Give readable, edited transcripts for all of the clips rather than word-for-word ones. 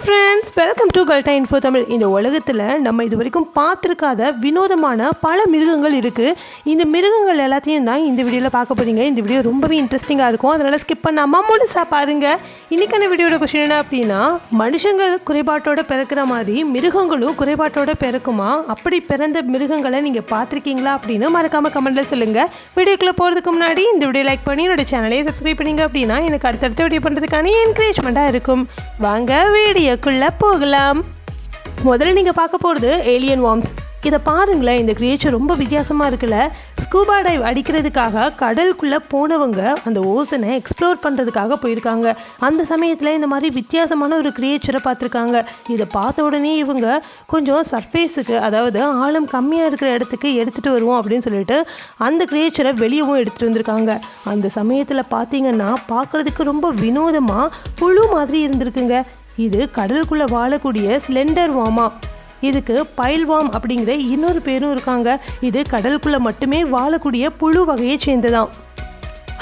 Friends, welcome to கல்டா info Tamil. இந்த உலகத்தில் நம்ம இது வரைக்கும் பார்த்துருக்காத வினோதமான பல மிருகங்கள் இருக்குது. இந்த மிருகங்கள் எல்லாத்தையும் தான் இந்த வீடியோவில் பார்க்க போகிறீங்க. இந்த வீடியோ ரொம்பவே இன்ட்ரெஸ்டிங்காக இருக்கும், அதனால் ஸ்கிப் பண்ணாமல் முழுசாக பாருங்கள். இன்றைக்கான வீடியோட கொஸ்டின் என்ன அப்படின்னா, மனுஷங்கள் குறைபாட்டோடு பிறக்கிற மாதிரி மிருகங்களும் குறைபாட்டோடு பிறக்குமா? அப்படி பிறந்த மிருகங்களை நீங்கள் பார்த்துருக்கீங்களா அப்படின்னு மறக்காமல் கமெண்ட்டில் சொல்லுங்கள். வீடியோக்குள்ளே போகிறதுக்கு முன்னாடி இந்த வீடியோ லைக் பண்ணி என்னோட சேனலையே சப்ஸ்கிரைப் பண்ணிங்க அப்படின்னா எனக்கு அடுத்தடுத்த வீடியோ பண்ணுறதுக்கான என்கரேஜ்மெண்ட்டாக இருக்கும். வாங்க வீடியோக்குள்ளே போகலாம். முதல்ல நீங்கள் பார்க்க போகிறது ஏலியன் வார்ம்ஸ். இதை பாருங்களேன், இந்த கிரியேச்சர் ரொம்ப வித்தியாசமாக இருக்குல்ல. ஸ்கூபா டைவ் அடிக்கிறதுக்காக கடலுக்குள்ளே போனவங்க அந்த ஓசனை எக்ஸ்ப்ளோர் பண்ணுறதுக்காக போயிருக்காங்க. அந்த சமயத்தில் இந்த மாதிரி வித்தியாசமான ஒரு கிரியேச்சரை பார்த்துருக்காங்க. இதை பார்த்த உடனே இவங்க கொஞ்சம் சர்ஃபேஸுக்கு, அதாவது ஆழம் கம்மியாக இருக்கிற இடத்துக்கு எடுத்துகிட்டு வருவோம் அப்படின்னு சொல்லிட்டு அந்த கிரியேச்சரை வெளியவும் எடுத்துகிட்டு வந்திருக்காங்க. அந்த சமயத்தில் பார்த்தீங்கன்னா பார்க்குறதுக்கு ரொம்ப வினோதமாக புழு மாதிரி இருந்திருக்குங்க. இது கடலுக்குள்ளே வாழக்கூடிய ஸ்லெண்டர் வார்மா. இதுக்கு பைல்வார்ம் அப்படிங்கிற இன்னொரு பேரும் இருக்காங்க. இது கடலுக்குள்ளே மட்டுமே வாழக்கூடிய புழு வகையை சேர்ந்ததான்.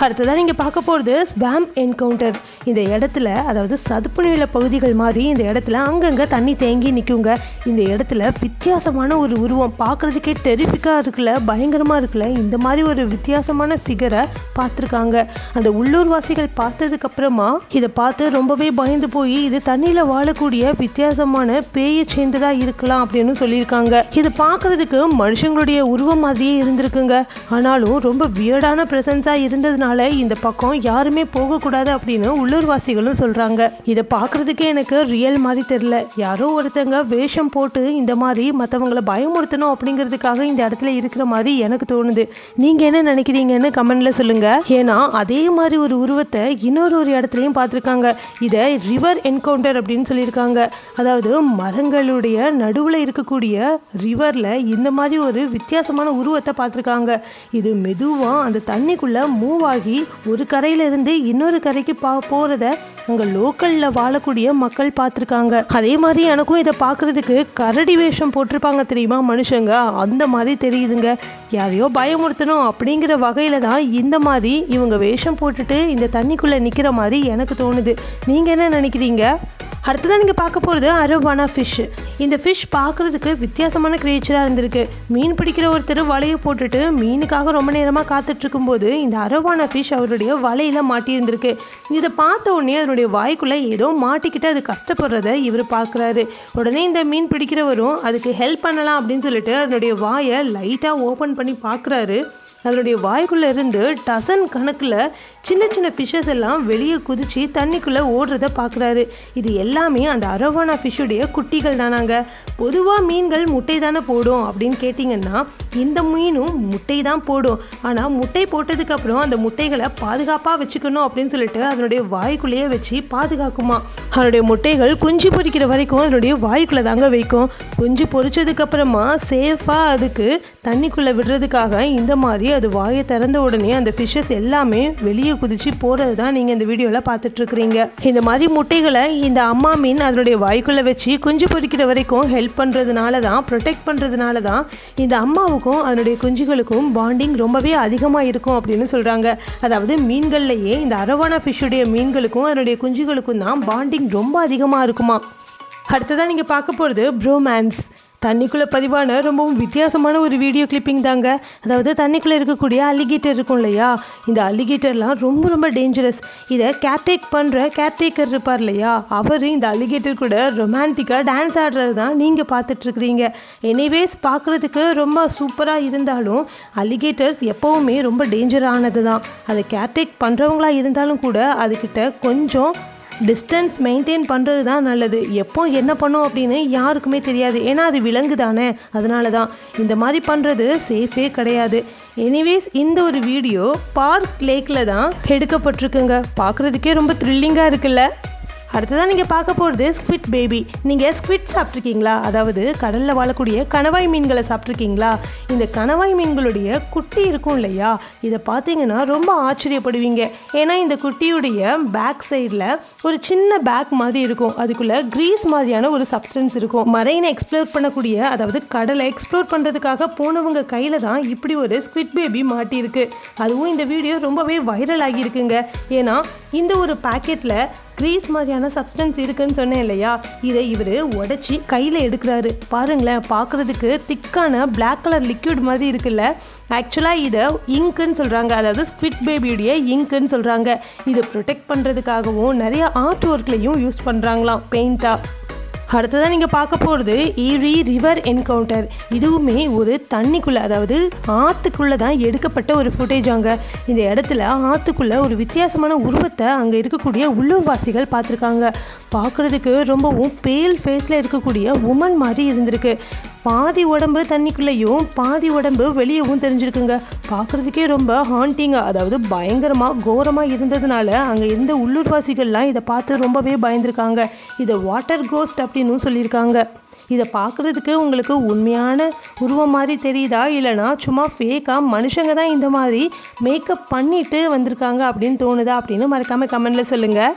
அடுத்ததான் நீங்கள் பார்க்க போகிறது ஸ்வாம் என்கவுண்டர். இந்த இடத்துல, அதாவது சதுப்பு நில பகுதிகள் மாதிரி இந்த இடத்துல அங்கங்கே தண்ணி தேங்கி நிற்குங்க. இந்த இடத்துல வித்தியாசமான ஒரு உருவம், பார்க்குறதுக்கே டெரிஃபிக்காக இருக்குல்ல, பயங்கரமாக இருக்குல்ல. இந்த மாதிரி ஒரு வித்தியாசமான ஃபிகரை பார்த்துருக்காங்க. அந்த உள்ளூர்வாசிகள் பார்த்ததுக்கப்புறமா இதை பார்த்து ரொம்பவே பயந்து போய் இது தண்ணியில் வாழக்கூடிய வித்தியாசமான பேயை சேர்ந்ததாக இருக்கலாம் அப்படின்னு சொல்லியிருக்காங்க. இது பார்க்குறதுக்கு மனுஷங்களுடைய உருவம் மாதிரியே இருந்திருக்குங்க. ஆனாலும் ரொம்ப வியர்டான ப்ரெசன்ஸாக இருந்ததுனால இந்த பக்கம் யாருமே போகக்கூடாது அப்படின்னு உள்ளூர்வாசிகளும் சொல்றாங்க. இதை பார்க்கறதுக்கே எனக்கு ரியல் மாதிரி தெரியல. யாரோ ஒருத்தங்க வேஷம் போட்டு இந்த மாதிரி மற்றவங்களை பயமுறுத்தணும் அப்படிங்கிறதுக்காக இந்த இடத்துல இருக்கிற மாதிரி எனக்கு தோணுது. நீங்க என்ன நினைக்கிறீங்கன்னு கமெண்ட்ல சொல்லுங்க. ஏன்னா அதே மாதிரி ஒரு உருவத்தை இன்னொரு இடத்துலையும் பார்த்துருக்காங்க. இதை ரிவர் என்கவுண்டர் அப்படின்னு சொல்லியிருக்காங்க. அதாவது மரங்களுடைய நடுவில் இருக்கக்கூடிய ரிவர்ல இந்த மாதிரி ஒரு வித்தியாசமான உருவத்தை பார்த்துருக்காங்க. இது மெதுவாக அந்த தண்ணிக்குள்ள மூவ் ஆகி ஒரு கரையிலிருந்து இன்னொரு கரைக்கு போகிறத அங்கே லோக்கலில் வாழக்கூடிய மக்கள் பார்த்துருக்காங்க. அதே மாதிரி எனக்கும் இதை பார்க்குறதுக்கு கரடி வேஷம் போட்டிருப்பாங்க தெரியுமா மனுஷங்க, அந்த மாதிரி தெரியுதுங்க. யாரையோ பயமுறுத்தணும் அப்படிங்கிற வகையில் தான் இந்த மாதிரி இவங்க வேஷம் போட்டுட்டு இந்த தண்ணிக்குள்ளே நிற்கிற மாதிரி எனக்கு தோணுது. நீங்கள் என்ன நினைக்கிறீங்க? அடுத்ததான் நீங்கள் பார்க்க போகிறது அரவானா ஃபிஷ். இந்த ஃபிஷ் பார்க்குறதுக்கு வித்தியாசமான கிரியேச்சராக இருந்திருக்கு. மீன் பிடிக்கிற ஒருத்தர் வலையை போட்டுட்டு மீனுக்காக ரொம்ப நேரமாக காத்துட்ருக்கும்போது இந்த அரவானா ஃபிஷ் அவருடைய வலையில் மாட்டியிருந்திருக்கு. இதை பார்த்த உடனே அதனுடைய வாய்க்குள்ளே ஏதோ மாட்டிக்கிட்டு அது கஷ்டப்படுறத இவர் பார்க்குறாரு. உடனே இந்த மீன் பிடிக்கிறவரும் அதுக்கு ஹெல்ப் பண்ணலாம் அப்படின்னு சொல்லிட்டு அதனுடைய வாயை லைட்டாக ஓப்பன் பண்ணி பார்க்குறாரு. அதனுடைய வாய்க்குள்ளே இருந்து டசன் கணக்கில் சின்ன சின்ன ஃபிஷ்ஷஸ் எல்லாம் வெளியே குதித்து தண்ணிக்குள்ளே ஓடுறத பார்க்குறாரு. இது எல்லாமே அந்த அரவானா ஃபிஷ்ஷுடைய குட்டிகள் தானாங்க. பொதுவாக மீன்கள் முட்டை தானே போடும் அப்படின்னு கேட்டிங்கன்னா இந்த மீனும் முட்டை தான் போடும். ஆனால் முட்டை போட்டதுக்கப்புறம் அந்த முட்டைகளை பாதுகாப்பாக வச்சுக்கணும் அப்படின்னு சொல்லிட்டு அதனுடைய வாய்க்குள்ளேயே வச்சு பாதுகாக்குமா. அதனுடைய முட்டைகள் குஞ்சு பொரிக்கிற வரைக்கும் அதனுடைய வாய்க்குள்ளே தாங்க வைக்கும். குஞ்சு பொரிச்சதுக்கப்புறமா சேஃபாக அதுக்கு தண்ணிக்குள்ளே விடுறதுக்காக இந்த மாதிரி அது வாயை திறந்த உடனே அந்த ஃபிஷ்ஷஸ் எல்லாமே வெளியே குதிச்சு போகிறது தான் நீங்கள் இந்த வீடியோவில் பார்த்துட்ருக்குறீங்க. இந்த மாதிரி முட்டைகளை இந்த அம்மா மீன் அதனுடைய வாய்க்குள்ளே வச்சு குஞ்சு பொரிக்கிற வரைக்கும் ஹெல்ப் பண்ணுறதுனால தான், ப்ரொடெக்ட் பண்ணுறதுனால தான் இந்த அம்மாவுக்கும் அதனுடைய குஞ்சுகளுக்கும் பாண்டிங் ரொம்பவே அதிகமாக இருக்கும் அப்படின்னு சொல்கிறாங்க. அதாவது மீன்கள்லையே இந்த அரவானா ஃபிஷ்ஷுடைய மீன்களுக்கும் அதனுடைய குஞ்சுகளுக்கும் தான் பாண்டிங் ரொம்ப அதிகமாக இருக்குமா. அடுத்ததான் நீங்கள் பார்க்க போகிறது ப்ரோமேன்ஸ். தண்ணிக்குள்ளே பதிவான ரொம்பவும் வித்தியாசமான ஒரு வீடியோ கிளிப்பிங் தாங்க. அதாவது தண்ணிக்குள்ளே இருக்கக்கூடிய அலிகேட்டர் இருக்கும் இல்லையா, இந்த அலிகேட்டர்லாம் ரொம்ப டேஞ்சரஸ். இதை கேர்டேக்கர் இருப்பார் இல்லையா, அவர் இந்த அலிகேட்டர் கூட ரொமான்டிக்காக டான்ஸ் ஆடுறது தான் நீங்கள் பார்த்துட்ருக்குறீங்க. எனிவேஸ் பார்க்குறதுக்கு ரொம்ப சூப்பராக இருந்தாலும் அலிகேட்டர்ஸ் எப்போவுமே ரொம்ப டேஞ்சரானது தான். அதை கேர்டேக் பண்ணுறவங்களா இருந்தாலும் கூட அதுக்கிட்ட கொஞ்சம் டிஸ்டன்ஸ் மெயின்டைன் பண்ணுறது தான் நல்லது. எப்போ என்ன பண்ணும் அப்படின்னு யாருக்குமே தெரியாது. ஏன்னா அது விலங்கு தானே, அதனால தான் இந்த மாதிரி பண்ணுறது சேஃபே கிடையாது. எனிவேஸ் இந்த ஒரு வீடியோ பார்க் லேக்கில் தான் எடுக்கப்பட்டிருக்குங்க. பார்க்குறதுக்கே ரொம்ப த்ரில்லிங்காக இருக்குல்ல. அடுத்ததான் நீங்கள் பார்க்க போகிறது ஸ்குவிட் பேபி. நீங்கள் ஸ்குவிட் சாப்பிட்ருக்கீங்களா? அதாவது கடலில் வாழக்கூடிய கணவாய் மீன்களை சாப்பிட்ருக்கீங்களா? இந்த கணவாய் மீன்களுடைய குட்டி இருக்கும் இல்லையா, இதை பார்த்தீங்கன்னா ரொம்ப ஆச்சரியப்படுவீங்க. ஏன்னா இந்த குட்டியுடைய பேக் சைடில் ஒரு சின்ன பேக் மாதிரி இருக்கும். அதுக்குள்ளே க்ரீஸ் மாதிரியான ஒரு சப்ஸ்டன்ஸ் இருக்கும். மரைனை எக்ஸ்ப்ளோர் பண்ணக்கூடிய, அதாவது கடலை எக்ஸ்ப்ளோர் பண்ணுறதுக்காக போனவங்க கையில் தான் இப்படி ஒரு ஸ்குவிட் பேபி மாட்டியிருக்கு. அதுவும் இந்த வீடியோ ரொம்பவே வைரல் ஆகியிருக்குங்க. ஏன்னா இந்த ஒரு பேக்கெட்டில் க்ரீஸ் மாதிரியான சப்ஸ்டன்ஸ் இருக்குன்னு சொன்னேன் இல்லையா, இதை இவர் உடச்சி கையில் எடுக்கிறாரு. பாருங்களேன், பார்க்குறதுக்கு திக்கான பிளாக் கலர் லிக்விட் மாதிரி இருக்குல்ல. ஆக்சுவலாக இதை இங்க்குன்னு சொல்கிறாங்க, அதாவது ஸ்குவிட் பேபியுடைய இங்க்குன்னு சொல்கிறாங்க. இதை ப்ரொடெக்ட் பண்ணுறதுக்காகவும் நிறைய ஆர்ட் ஒர்க்லையும் யூஸ் பண்ணுறாங்களாம் பெயிண்ட்டாக. அடுத்ததான் நீங்கள் பார்க்க போகிறது ஈரி ரிவர் என்கவுண்டர். இதுவுமே ஒரு தண்ணிக்குள்ளே, அதாவது ஆற்றுக்குள்ளே தான் எடுக்கப்பட்ட ஒரு ஃபுட்டேஜாங்க. இந்த இடத்துல ஆற்றுக்குள்ளே ஒரு வித்தியாசமான உருவத்தை அங்கே இருக்கக்கூடிய உள்ளூர்வாசிகள் பார்த்துருக்காங்க. பார்க்குறதுக்கு ரொம்பவும் பேல் ஃபேஸில் இருக்கக்கூடிய உமன் மாதிரி இருந்திருக்கு. பாதி உடம்பு தண்ணிக்குள்ளேயும் பாதி உடம்பு வெளியவும் தெரிஞ்சிருக்குங்க. பார்க்குறதுக்கே ரொம்ப ஹாண்டிங்காக, அதாவது பயங்கரமாக கோரமாக இருந்ததுனால அங்கே இருந்த உள்ளூர்வாசிகள்லாம் இதை பார்த்து ரொம்பவே பயந்துருக்காங்க. இதை வாட்டர் கோஸ்ட் அப்படின்னு சொல்லியிருக்காங்க. இதை பார்க்குறதுக்கு உங்களுக்கு உண்மையான உருவம் மாதிரி தெரியுதா, இல்லைனா சும்மா ஃபேக்காக மனுஷங்க தான் இந்த மாதிரி மேக்கப் பண்ணிட்டு வந்திருக்காங்க அப்படின்னு தோணுதா அப்படின்னு மறக்காமல் கமெண்டில் சொல்லுங்கள்.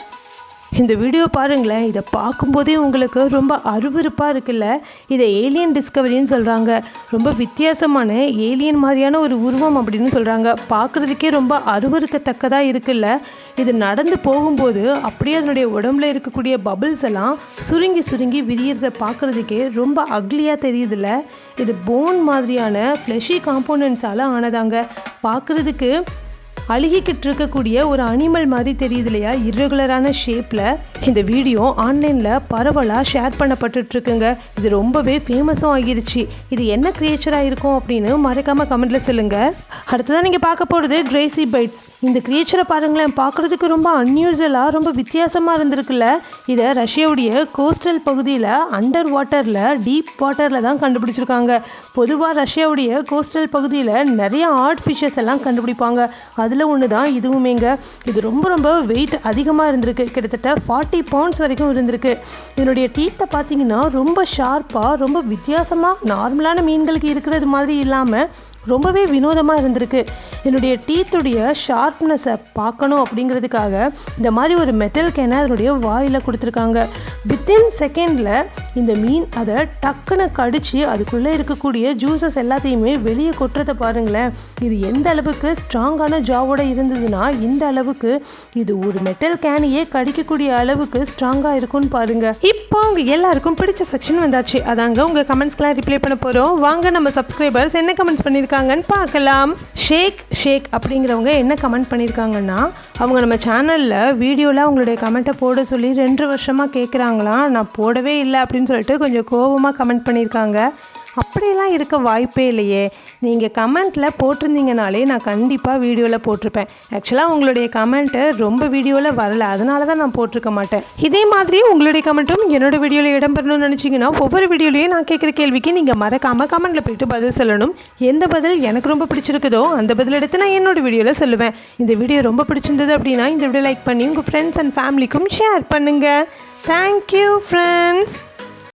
இந்த வீடியோ பாருங்களேன், இதை பார்க்கும்போதே உங்களுக்கு ரொம்ப அருவருப்பாக இருக்குல்ல. இதை ஏலியன் டிஸ்கவரின்னு சொல்கிறாங்க. ரொம்ப வித்தியாசமான ஏலியன் மாதிரியான ஒரு உருவம் அப்படின்னு சொல்கிறாங்க. பார்க்குறதுக்கே ரொம்ப அருவருக்கத்தக்கதாக இருக்குல்ல. இது நடந்து போகும்போது அப்படியே அதனுடைய உடம்புல இருக்கக்கூடிய பபிள்ஸ் எல்லாம் சுருங்கி சுருங்கி விரியறதை பார்க்குறதுக்கே ரொம்ப அக்லியாக தெரியுதுல்ல. இது போன் மாதிரியான ஃப்ளெஷி காம்போனன்ட்ஸால் ஆனதாங்க. பார்க்குறதுக்கு அழுகிக்கிட்டு இருக்கக்கூடிய ஒரு அனிமல் மாதிரி தெரியுது இல்லையா, இர்ரெகுலரான ஷேப்பில். இந்த வீடியோ ஆன்லைனில் பரவலாக ஷேர் பண்ணப்பட்டுருக்குங்க. இது ரொம்பவே ஃபேமஸும் ஆகிருச்சு. இது என்ன கிரியேச்சராக இருக்கும் அப்படின்னு மறக்காமல் கமெண்ட்டில் சொல்லுங்கள். அடுத்ததான் நீங்கள் பார்க்க போகிறது கிரேசி பைட்ஸ். இந்த கிரியேச்சரை பாருங்களேன், பார்க்குறதுக்கு ரொம்ப அன்யூஸ்வலாக ரொம்ப வித்தியாசமாக இருந்திருக்குல்ல. இதை ரஷ்யாவுடைய கோஸ்டல் பகுதியில் அண்டர் வாட்டரில் டீப் வாட்டரில் தான் கண்டுபிடிச்சிருக்காங்க. பொதுவாக ரஷ்யாவுடைய கோஸ்டல் பகுதியில் நிறைய ஆர்ட் ஃபிஷ்ஷஸ் எல்லாம் கண்டுபிடிப்பாங்க. அதில் ஒன்று தான் இதுவுமேங்க. இது ரொம்ப ரொம்ப வெயிட் அதிகமாக இருந்திருக்கு. கிட்டத்தட்ட 40 பவுண்ட்ஸ் வரைக்கும் இருந்திருக்கு. இதனுடைய டீத்தை பார்த்தீங்கன்னா ரொம்ப ஷார்ப்பாக, ரொம்ப வித்தியாசமாக, நார்மலான மீன்களுக்கு இருக்கிறது மாதிரி இல்லாமல் ரொம்பவே வினோதமாக இருந்திருக்கு. என்னுடைய டீத்துடைய ஷார்ப்னஸை பார்க்கணும் அப்படிங்கிறதுக்காக இந்த மாதிரி ஒரு மெட்டல் கேனை அதனுடைய வாயில் கொடுத்துருக்காங்க. வித்தின் செகண்டில் இந்த மீன் அதை டக்குன்னு கடித்து அதுக்குள்ளே இருக்கக்கூடிய ஜூஸஸ் எல்லாத்தையுமே வெளியே கொட்டுறதை பாருங்களேன். இது எந்த அளவுக்கு ஸ்ட்ராங்கான ஜாவோட இருந்ததுன்னா இந்த அளவுக்கு இது ஒரு மெட்டல் கேனையே கடிக்கக்கூடிய அளவுக்கு ஸ்ட்ராங்காக இருக்கும்னு பாருங்கள். இப்போ அவங்க எல்லாருக்கும் பிடிச்ச செக்ஷன் வந்தாச்சு. அதாங்க உங்கள் கமெண்ட்ஸ்க்கெலாம் ரிப்ளை பண்ண போகிறோம். வாங்க நம்ம சப்ஸ்கிரைபர்ஸ் என்ன கமெண்ட்ஸ் பண்ணியிருக்காங்கன்னு பார்க்கலாம். ஷேக் அப்படிங்கிறவங்க என்ன கமெண்ட் பண்ணியிருக்காங்கன்னா, அவங்க நம்ம சேனலில் வீடியோவில் அவங்களுடைய கமெண்ட்டை போட சொல்லி 2 வருஷமாக கேட்குறாங்களாம். நான் போடவே இல்லை அப்படின்னு சொல்லிட்டு கொஞ்சம் கோபமாக கமெண்ட் பண்ணியிருக்காங்க. அப்படியெல்லாம் இருக்க வாய்ப்பே இல்லையே. நீங்கள் கமெண்ட்டில் போட்டிருந்தீங்கனாலே நான் கண்டிப்பாக வீடியோவில் போட்டிருப்பேன். ஆக்சுவலாக உங்களுடைய கமெண்ட்டு ரொம்ப வீடியோவில் வரல, அதனால தான் நான் போட்டிருக்க மாட்டேன். இதே மாதிரி உங்களுடைய கமெண்ட்டும் என்னோடய வீடியோவில் இடம்பெறணும்னு நினச்சிங்கன்னா ஒவ்வொரு வீடியோலையும் நான் கேட்குற கேள்விக்கு நீங்கள் மறக்காமல் கமெண்ட்டில் போய்ட்டு பதில் சொல்லணும். எந்த பதில் எனக்கு ரொம்ப பிடிச்சிருக்குதோ அந்த பதில் எடுத்து நான் என்னோடய வீடியோவில் சொல்லுவேன். இந்த வீடியோ ரொம்ப பிடிச்சிருந்தது அப்படின்னா இந்த வீடியோ லைக் பண்ணி உங்கள் ஃப்ரெண்ட்ஸ் அண்ட் ஃபேமிலிக்கும் ஷேர் பண்ணுங்கள். Thank you friends.